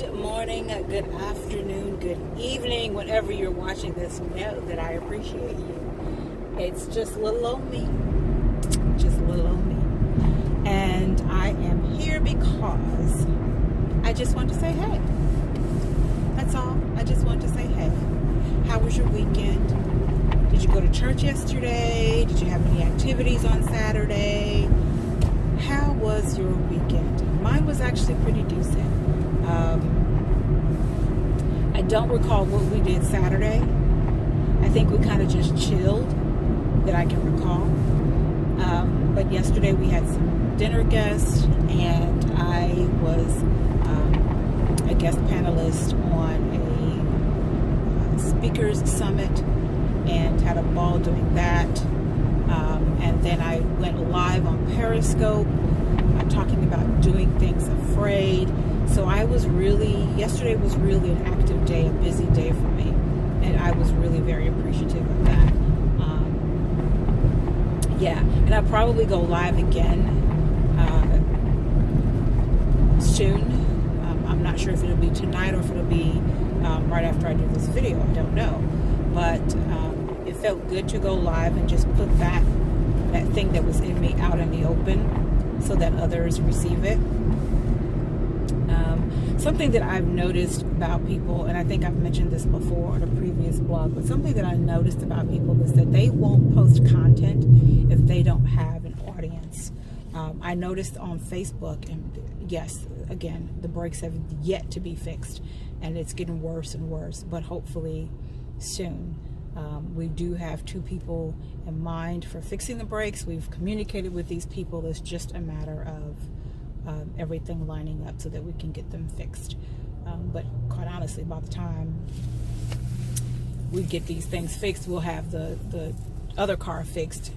Good morning, good afternoon, good evening. Whenever you're watching this, know that I appreciate you. It's just little old me. Just little old me. And I am here because I just want to say hey. That's all. I just want to say hey. How was your weekend? Did you go to church yesterday? Did you have any activities on Saturday? How was your weekend? Mine was actually pretty decent. I don't recall what we did Saturday. I think we kind of just chilled, that I can recall. But yesterday we had some dinner guests, and I was a guest panelist on a speakers summit and had a ball doing that. And then I went live on Periscope talking about doing things afraid. So yesterday was really an active day, a busy day for me. And I was really very appreciative of that. And I'll probably go live again soon. I'm not sure if it'll be tonight or if it'll be right after I do this video. I don't know. But it felt good to go live and just put that thing that was in me out in the open so that others receive it. Something that I've noticed about people, and I think I've mentioned this before on a previous blog, but something that I noticed about people is that they won't post content if they don't have an audience. I noticed on Facebook, and yes, again, the breaks have yet to be fixed, and it's getting worse and worse, but hopefully soon. We do have 2 people in mind for fixing the breaks. We've communicated with these people. It's just a matter of everything lining up so that we can get them fixed. But quite honestly, by the time we get these things fixed, we'll have the other car fixed,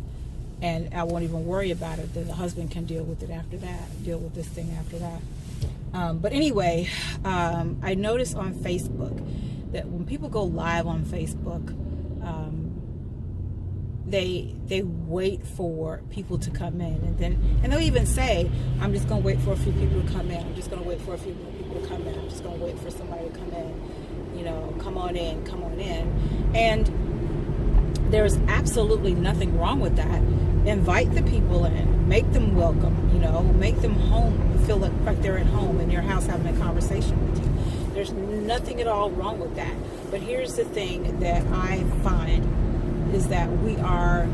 and I won't even worry about it. Then the husband can deal with it after that, deal with this thing after that. But anyway, I noticed on Facebook that when people go live on Facebook, they wait for people to come in, and they'll even say, I'm just going to wait for a few people to come in. I'm just going to wait for a few people to come in. I'm just going to wait for somebody to come in. Come on in, come on in. And there's absolutely nothing wrong with that. Invite the people in, make them welcome, make them feel like they're at home in your house having a conversation with you. There's nothing at all wrong with that. But here's the thing that I find is that we are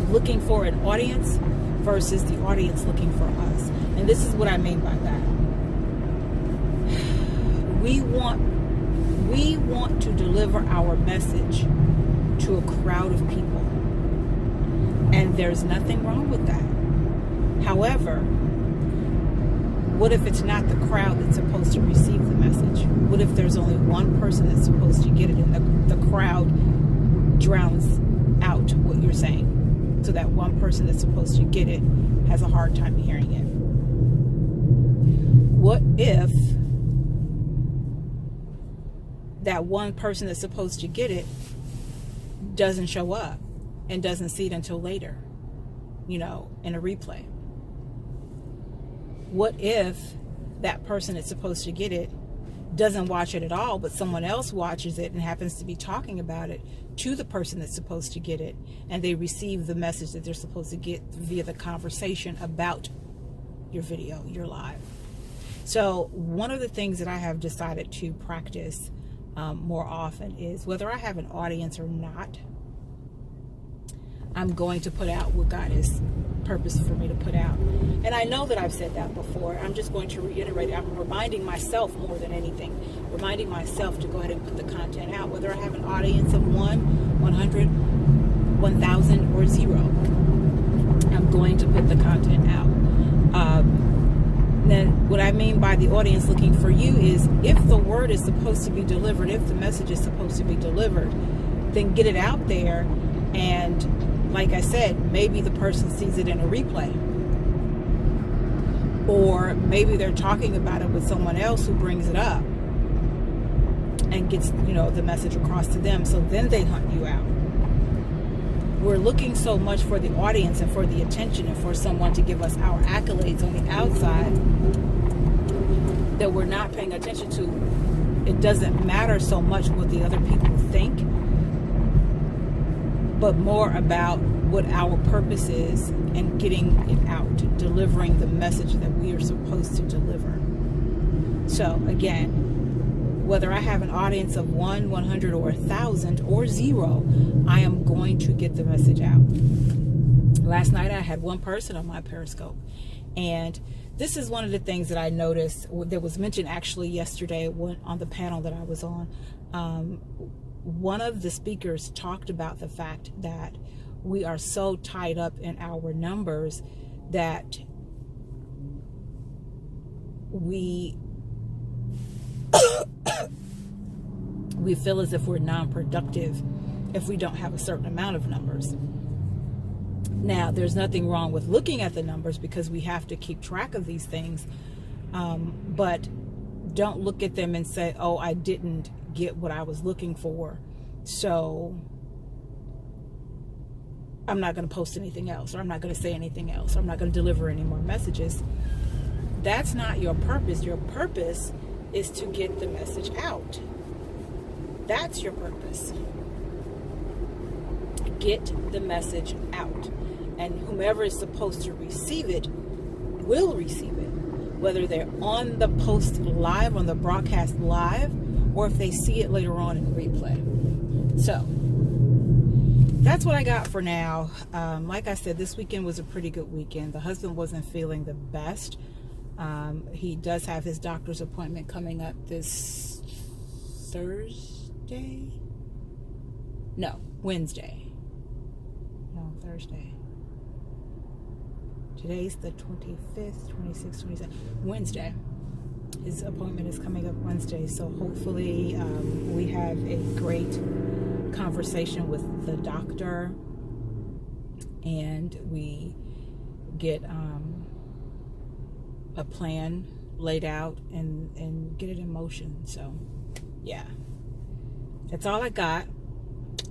looking for an audience versus the audience looking for us. And this is what I mean by that. We want to deliver our message to a crowd of people. And there's nothing wrong with that. However, what if it's not the crowd that's supposed to receive the message? What if there's only one person that's supposed to get it, and the crowd drowns out what you're saying, so that one person that's supposed to get it has a hard time hearing it? What if that one person that's supposed to get it doesn't show up and doesn't see it until later, in a replay? What if that person that's supposed to get it doesn't watch it at all, but someone else watches it and happens to be talking about it to the person that's supposed to get it, and they receive the message that they're supposed to get via the conversation about your video, your live? So one of the things that I have decided to practice more often is, whether I have an audience or not, I'm going to put out what God has purposed for me to put out. And I know that I've said that before. I'm just going to reiterate it. I'm reminding myself more than anything. Reminding myself to go ahead and put the content out, whether I have an audience of 1, 100, 1,000, or 0. I'm going to put the content out. Then what I mean by the audience looking for you is, if the word is supposed to be delivered, if the message is supposed to be delivered, then get it out there. And like I said, maybe the person sees it in a replay, or maybe they're talking about it with someone else who brings it up and gets the message across to them, so then they hunt you out. We're looking so much for the audience and for the attention and for someone to give us our accolades on the outside that we're not paying attention to. It doesn't matter so much what the other people think, but more about what our purpose is and getting it out, delivering the message that we are supposed to deliver. So again, whether I have an audience of 1, 100, or 1,000, or 0, I am going to get the message out. Last night I had one person on my Periscope, and this is one of the things that I noticed that was mentioned actually yesterday on the panel that I was on. One of the speakers talked about the fact that we are so tied up in our numbers that we feel as if we're non-productive if we don't have a certain amount of numbers. Now, there's nothing wrong with looking at the numbers because we have to keep track of these things, but don't look at them and say, oh, I didn't get what I was looking for, so I'm not going to post anything else, or I'm not going to say anything else, or I'm not going to deliver any more messages. That's not your purpose. Your purpose is to get the message out. That's your purpose. Get the message out. And whomever is supposed to receive it will receive it, whether they're on the post live, on the broadcast live, or if they see it later on in replay. So that's what I got for now. Like I said, this weekend was a pretty good weekend. The husband wasn't feeling the best. He does have his doctor's appointment coming up this Thursday. No, Wednesday. No, Thursday. Today's the 25th, 26th, 27th. Wednesday. His appointment is coming up Wednesday, so hopefully we have a great conversation with the doctor and we get a plan laid out and get it in motion. So yeah, that's all I got.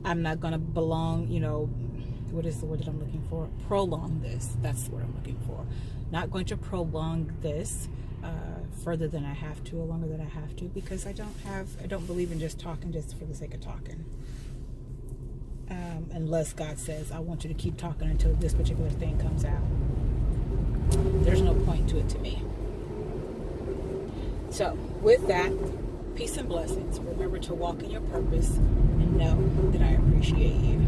I'm not gonna what is the word that I'm looking for? Prolong this. That's the word I'm looking for. Not going to prolong this further than I have to, or longer than I have to, because I don't believe in just talking just for the sake of talking. Unless God says, I want you to keep talking until this particular thing comes out. There's no point to it to me. So with that, peace and blessings. Remember to walk in your purpose and know that I appreciate you.